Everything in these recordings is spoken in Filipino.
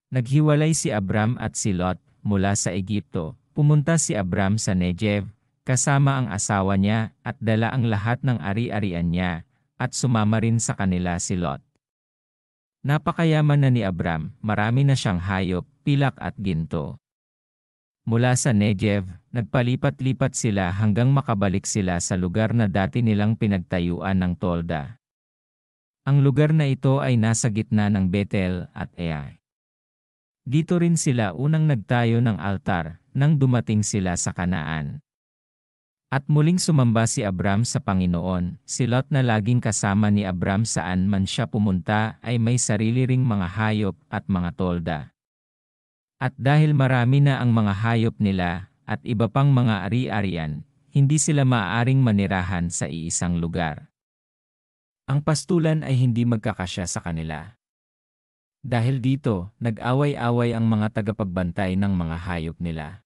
Naghiwalay si Abram at si Lot mula sa Ehipto. Pumunta si Abram sa Negev, kasama ang asawa niya at dala ang lahat ng ari-arian niya, at sumama rin sa kanila si Lot. Napakayaman na ni Abram, marami na siyang hayop, pilak at ginto. Mula sa Negev, nagpalipat-lipat sila hanggang makabalik sila sa lugar na dati nilang pinagtayuan ng tolda. Ang lugar na ito ay nasa gitna ng Bethel at Ai. Dito rin sila unang nagtayo ng altar nang dumating sila sa Kanaan. At muling sumamba si Abram sa Panginoon. Si Lot na laging kasama ni Abram saan man siya pumunta ay may sarili ring mga hayop at mga tolda. At dahil marami na ang mga hayop nila at iba pang mga ari-arian, hindi sila maaaring manirahan sa iisang lugar. Ang pastulan ay hindi magkakasya sa kanila. Dahil dito, nag-away-away ang mga tagapagbantay ng mga hayop nila.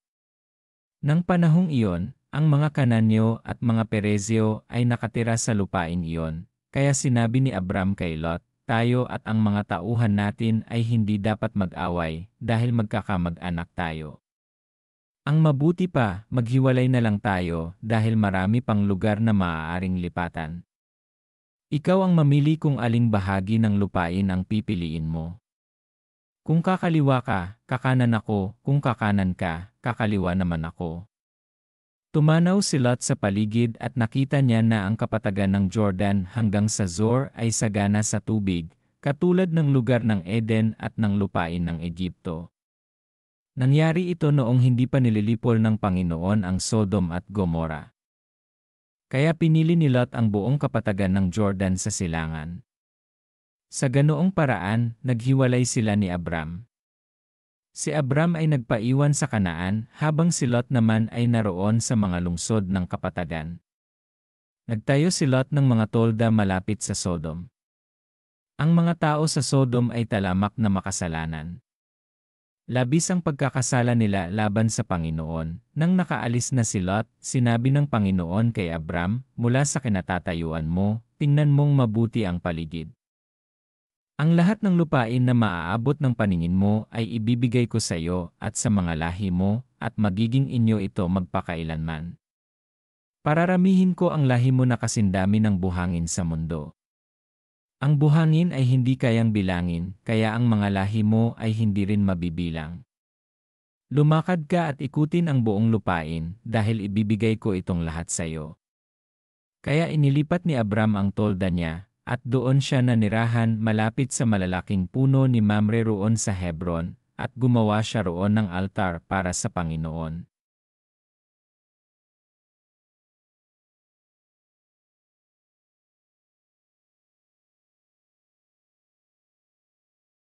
Nang panahong iyon, ang mga Kananyo at mga Perezio ay nakatira sa lupain iyon, kaya sinabi ni Abram kay Lot, tayo at ang mga tauhan natin ay hindi dapat mag-away dahil magkakamag-anak tayo. Ang mabuti pa, maghiwalay na lang tayo dahil marami pang lugar na maaaring lipatan. Ikaw ang mamili kung aling bahagi ng lupain ang pipiliin mo. Kung kakaliwa ka, kakanan ako, kung kakanan ka, kakaliwa naman ako. Tumanaw si Lot sa paligid at nakita niya na ang kapatagan ng Jordan hanggang sa Zor ay sagana sa tubig, katulad ng lugar ng Eden at ng lupain ng Ehipto. Nangyari ito noong hindi pa nililipol ng Panginoon ang Sodom at Gomora. Kaya pinili ni Lot ang buong kapatagan ng Jordan sa silangan. Sa ganoong paraan, naghiwalay sila ni Abram. Si Abram ay nagpaiwan sa Kanaan habang si Lot naman ay naroon sa mga lungsod ng kapatagan. Nagtayo si Lot ng mga tolda malapit sa Sodom. Ang mga tao sa Sodom ay talamak na makasalanan. Labis ang pagkakasala nila laban sa Panginoon. Nang nakaalis na si Lot, sinabi ng Panginoon kay Abram, mula sa kinatatayuan mo, tingnan mong mabuti ang paligid. Ang lahat ng lupain na maaabot ng paningin mo ay ibibigay ko sa iyo at sa mga lahi mo, at magiging inyo ito magpakailanman. Pararamihin ko ang lahi mo na kasindami ng buhangin sa mundo. Ang buhangin ay hindi kayang bilangin, kaya ang mga lahi mo ay hindi rin mabibilang. Lumakad ka at ikutin ang buong lupain, dahil ibibigay ko itong lahat sa iyo. Kaya inilipat ni Abram ang tolda niya, at doon siya nanirahan malapit sa malalaking puno ni Mamre roon sa Hebron, at gumawa siya roon ng altar para sa Panginoon.